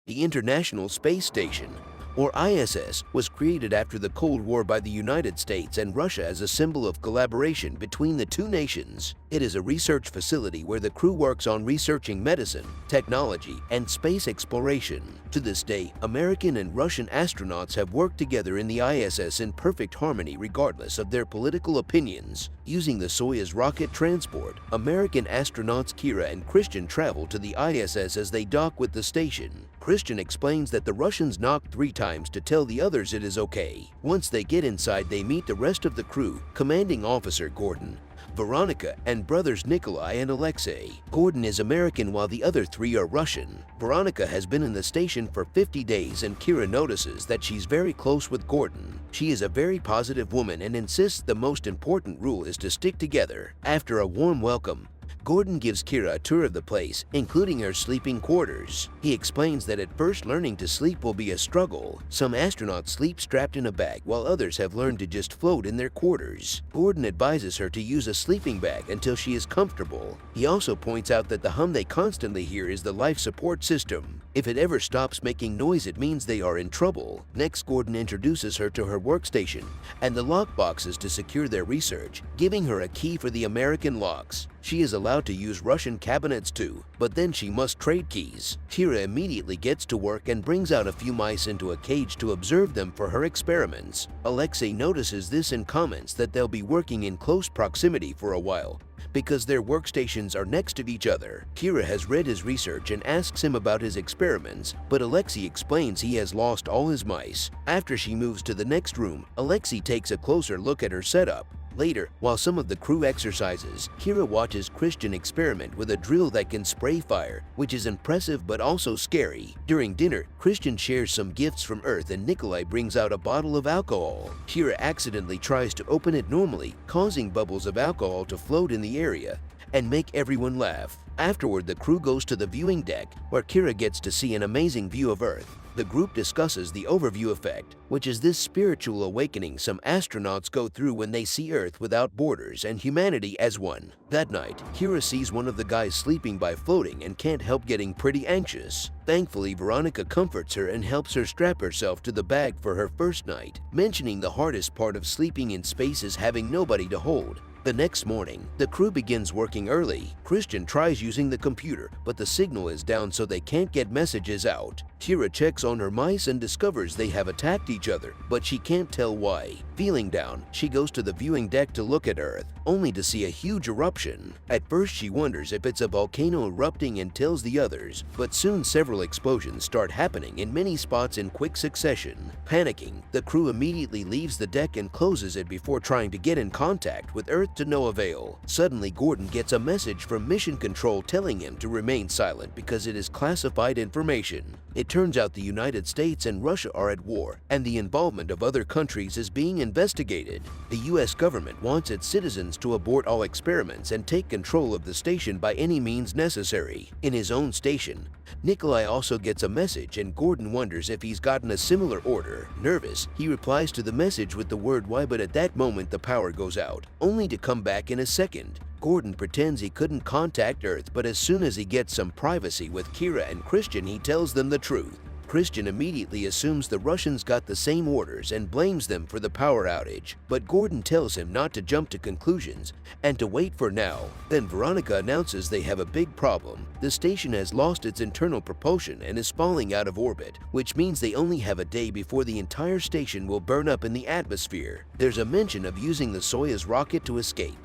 The International Space Station, or ISS, was created after the Cold War by the United States and Russia as a symbol of collaboration between the two nations. It is a research facility where the crew works on researching medicine, technology, and space exploration. To this day, American and Russian astronauts have worked together in the ISS in perfect harmony regardless of their political opinions. Using the Soyuz rocket transport, American astronauts Kira and Christian travel to the ISS as they dock with the station. Christian explains that the Russians knocked 3 times to tell the others it is okay. Once they get inside, they meet the rest of the crew, Commanding Officer Gordon, Veronica, and brothers Nikolai and Alexei. Gordon is American while the other 3 are Russian. Veronica has been in the station for 50 days and Kira notices that she's very close with Gordon. She is a very positive woman and insists the most important rule is to stick together. After a warm welcome, Gordon gives Kira a tour of the place, including her sleeping quarters. He explains that at first learning to sleep will be a struggle. Some astronauts sleep strapped in a bag while others have learned to just float in their quarters. Gordon advises her to use a sleeping bag until she is comfortable. He also points out that the hum they constantly hear is the life support system. If it ever stops making noise, it means they are in trouble. Next, Gordon introduces her to her workstation and the lock boxes to secure their research, giving her a key for the American locks. She is allowed to use Russian cabinets too, but then she must trade keys. Kira immediately gets to work and brings out a few mice into a cage to observe them for her experiments. Alexei notices this and comments that they'll be working in close proximity for a while, because their workstations are next to each other. Kira has read his research and asks him about his experiments, but Alexei explains he has lost all his mice. After she moves to the next room, Alexei takes a closer look at her setup. Later, while some of the crew exercises, Kira watches Christian experiment with a drill that can spray fire, which is impressive but also scary. During dinner, Christian shares some gifts from Earth and Nikolai brings out a bottle of alcohol. Kira accidentally tries to open it normally, causing bubbles of alcohol to float in the area and make everyone laugh. Afterward, the crew goes to the viewing deck, where Kira gets to see an amazing view of Earth. The group discusses the overview effect, which is this spiritual awakening some astronauts go through when they see Earth without borders and humanity as one. That night, Kira sees one of the guys sleeping by floating and can't help getting pretty anxious. Thankfully, Veronica comforts her and helps her strap herself to the bag for her first night, mentioning the hardest part of sleeping in space is having nobody to hold. The next morning, the crew begins working early. Christian tries using the computer, but the signal is down so they can't get messages out. Kira checks on her mice and discovers they have attacked each other, but she can't tell why. Feeling down, she goes to the viewing deck to look at Earth, only to see a huge eruption. At first, she wonders if it's a volcano erupting and tells the others, but soon several explosions start happening in many spots in quick succession. Panicking, the crew immediately leaves the deck and closes it before trying to get in contact with Earth to no avail. Suddenly, Gordon gets a message from Mission Control telling him to remain silent because it is classified information. It turns out the United States and Russia are at war, and the involvement of other countries is being investigated. The US government wants its citizens to abort all experiments and take control of the station by any means necessary. In his own station, Nikolai also gets a message and Gordon wonders if he's gotten a similar order. Nervous, he replies to the message with the word "why," but at that moment the power goes out, only to come back in a second. Gordon pretends he couldn't contact Earth, but as soon as he gets some privacy with Kira and Christian, he tells them the truth. Christian immediately assumes the Russians got the same orders and blames them for the power outage, but Gordon tells him not to jump to conclusions and to wait for now. Then Veronica announces they have a big problem. The station has lost its internal propulsion and is falling out of orbit, which means they only have a day before the entire station will burn up in the atmosphere. There's a mention of using the Soyuz rocket to escape,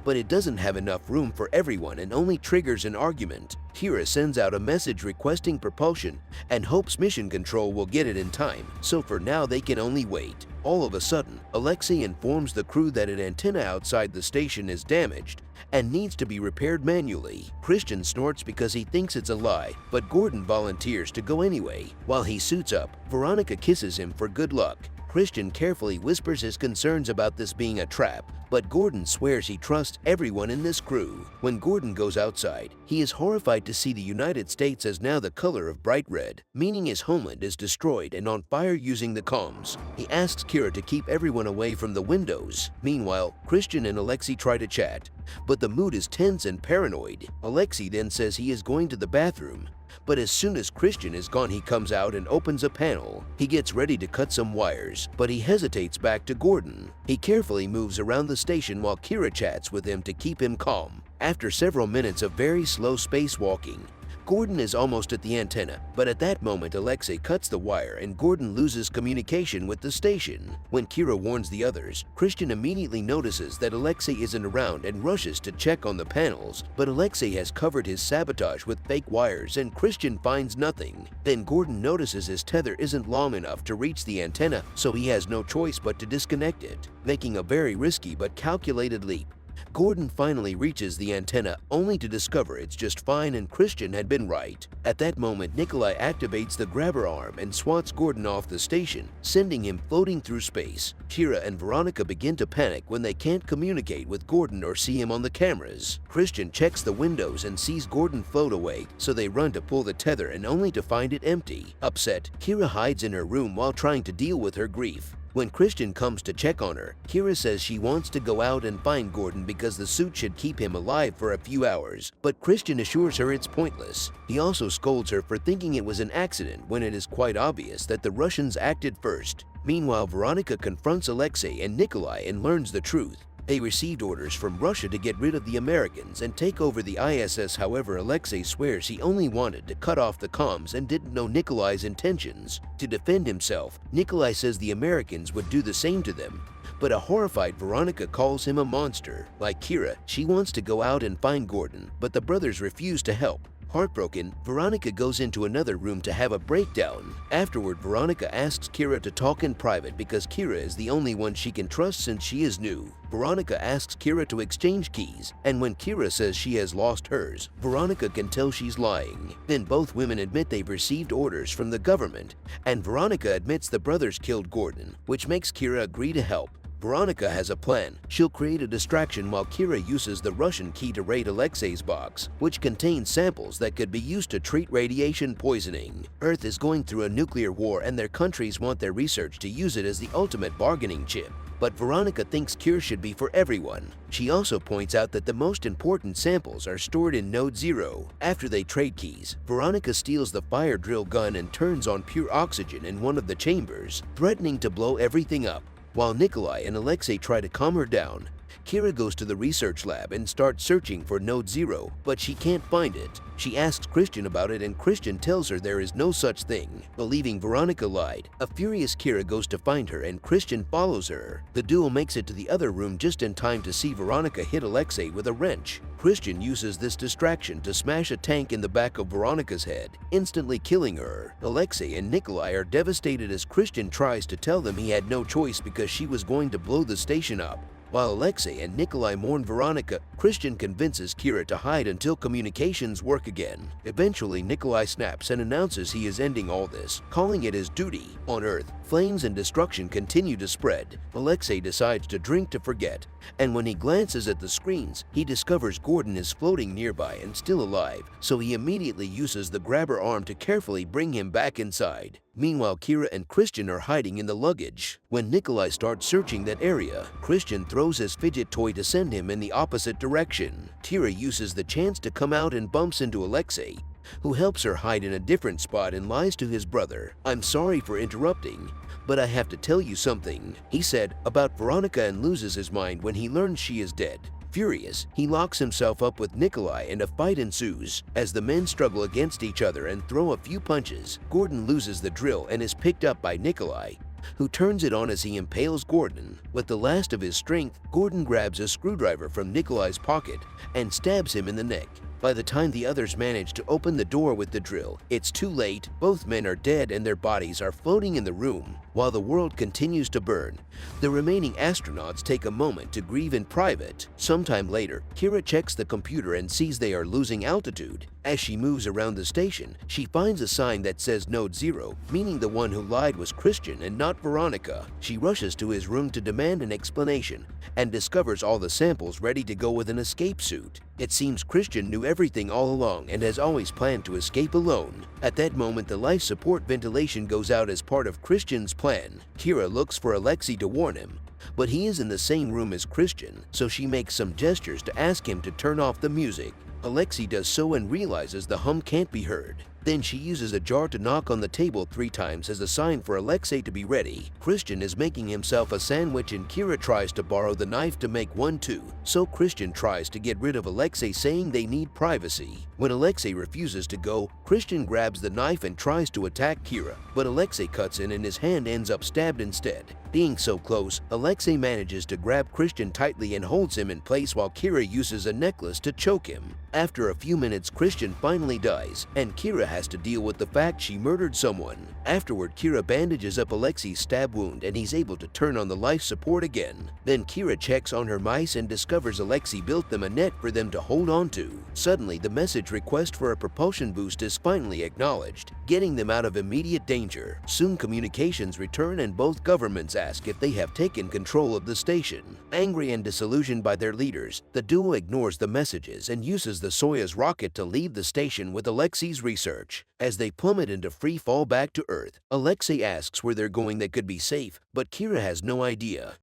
but it doesn't have enough room for everyone and only triggers an argument. Kira sends out a message requesting propulsion and hopes Mission Control will get it in time, so for now they can only wait. All of a sudden, Alexei informs the crew that an antenna outside the station is damaged and needs to be repaired manually. Christian snorts because he thinks it's a lie, but Gordon volunteers to go anyway. While he suits up, Veronica kisses him for good luck. Christian carefully whispers his concerns about this being a trap, but Gordon swears he trusts everyone in this crew. When Gordon goes outside, he is horrified to see the United States as now the color of bright red, meaning his homeland is destroyed and on fire using the comms. He asks Kira to keep everyone away from the windows. Meanwhile, Christian and Alexei try to chat, but the mood is tense and paranoid. Alexei then says he is going to the bathroom, But as soon as Christian is gone, he comes out and opens a panel. He gets ready to cut some wires, but he hesitates back to Gordon. He carefully moves around the station while Kira chats with him to keep him calm. After several minutes of very slow spacewalking, Gordon is almost at the antenna, but at that moment Alexei cuts the wire and Gordon loses communication with the station. When Kira warns the others, Christian immediately notices that Alexei isn't around and rushes to check on the panels, but Alexei has covered his sabotage with fake wires and Christian finds nothing. Then Gordon notices his tether isn't long enough to reach the antenna, so he has no choice but to disconnect it, making a very risky but calculated leap. Gordon finally reaches the antenna only to discover it's just fine and Christian had been right. At that moment, Nikolai activates the grabber arm and swats Gordon off the station, sending him floating through space. Kira and Veronica begin to panic when they can't communicate with Gordon or see him on the cameras. Christian checks the windows and sees Gordon float away, so they run to pull the tether and only to find it empty. Upset, Kira hides in her room while trying to deal with her grief. When Christian comes to check on her, Kira says she wants to go out and find Gordon because the suit should keep him alive for a few hours, but Christian assures her it's pointless. He also scolds her for thinking it was an accident when it is quite obvious that the Russians acted first. Meanwhile, Veronica confronts Alexei and Nikolai and learns the truth. They received orders from Russia to get rid of the Americans and take over the ISS. However, Alexei swears he only wanted to cut off the comms and didn't know Nikolai's intentions. To defend himself, Nikolai says the Americans would do the same to them. But a horrified Veronica calls him a monster. Like Kira, she wants to go out and find Gordon, but the brothers refuse to help. Heartbroken, Veronica goes into another room to have a breakdown. Afterward, Veronica asks Kira to talk in private because Kira is the only one she can trust since she is new. Veronica asks Kira to exchange keys, and when Kira says she has lost hers, Veronica can tell she's lying. Then both women admit they've received orders from the government, and Veronica admits the brothers killed Gordon, which makes Kira agree to help. Veronica has a plan. She'll create a distraction while Kira uses the Russian key to raid Alexei's box, which contains samples that could be used to treat radiation poisoning. Earth is going through a nuclear war and their countries want their research to use it as the ultimate bargaining chip. But Veronica thinks cure should be for everyone. She also points out that the most important samples are stored in Node 0. After they trade keys, Veronica steals the fire drill gun and turns on pure oxygen in one of the chambers, threatening to blow everything up. While Nikolai and Alexei try to calm her down, Kira goes to the research lab and starts searching for Node 0, but she can't find it. She asks Christian about it and Christian tells her there is no such thing, believing Veronica lied. A furious Kira goes to find her and Christian follows her. The duo makes it to the other room just in time to see Veronica hit Alexei with a wrench. Christian uses this distraction to smash a tank in the back of Veronica's head, instantly killing her. Alexei and Nikolai are devastated as Christian tries to tell them he had no choice because she was going to blow the station up. While Alexei and Nikolai mourn Veronica, Christian convinces Kira to hide until communications work again. Eventually, Nikolai snaps and announces he is ending all this, calling it his duty. On Earth, flames and destruction continue to spread. Alexei decides to drink to forget, and when he glances at the screens, he discovers Gordon is floating nearby and still alive, so he immediately uses the grabber arm to carefully bring him back inside. Meanwhile, Kira and Christian are hiding in the luggage. When Nikolai starts searching that area, Christian throws his fidget toy to send him in the opposite direction. Kira uses the chance to come out and bumps into Alexei, who helps her hide in a different spot and lies to his brother. "I'm sorry for interrupting, but I have to tell you something," he said about Veronica, and loses his mind when he learns she is dead. Furious, he locks himself up with Nikolai and a fight ensues. As the men struggle against each other and throw a few punches, Gordon loses the drill and is picked up by Nikolai, who turns it on as he impales Gordon. With the last of his strength, Gordon grabs a screwdriver from Nikolai's pocket and stabs him in the neck. By the time the others manage to open the door with the drill, it's too late. Both men are dead and their bodies are floating in the room. While the world continues to burn, the remaining astronauts take a moment to grieve in private. Sometime later, Kira checks the computer and sees they are losing altitude. As she moves around the station, she finds a sign that says Node 0, meaning the one who lied was Christian and not Veronica. She rushes to his room to demand an explanation and discovers all the samples ready to go with an escape suit. It seems Christian knew everything all along and has always planned to escape alone. At that moment, the life support ventilation goes out as part of Christian's plan. Kira looks for Alexei to warn him, but he is in the same room as Christian, so she makes some gestures to ask him to turn off the music. Alexei does so and realizes the hum can't be heard. Then she uses a jar to knock on the table 3 times as a sign for Alexei to be ready. Christian is making himself a sandwich and Kira tries to borrow the knife to make one too, so Christian tries to get rid of Alexei, saying they need privacy. When Alexei refuses to go, Christian grabs the knife and tries to attack Kira, but Alexei cuts in and his hand ends up stabbed instead. Being so close, Alexei manages to grab Christian tightly and holds him in place while Kira uses a necklace to choke him. After a few minutes, Christian finally dies, and Kira has to deal with the fact she murdered someone. Afterward, Kira bandages up Alexei's stab wound and he's able to turn on the life support again. Then Kira checks on her mice and discovers Alexei built them a net for them to hold on to. Suddenly, the message request for a propulsion boost is finally acknowledged, getting them out of immediate danger. Soon communications return and both governments ask if they have taken control of the station. Angry and disillusioned by their leaders, the duo ignores the messages and uses the Soyuz rocket to leave the station with Alexei's research. As they plummet into free fall back to Earth, Alexei asks where they're going that could be safe, but Kira has no idea.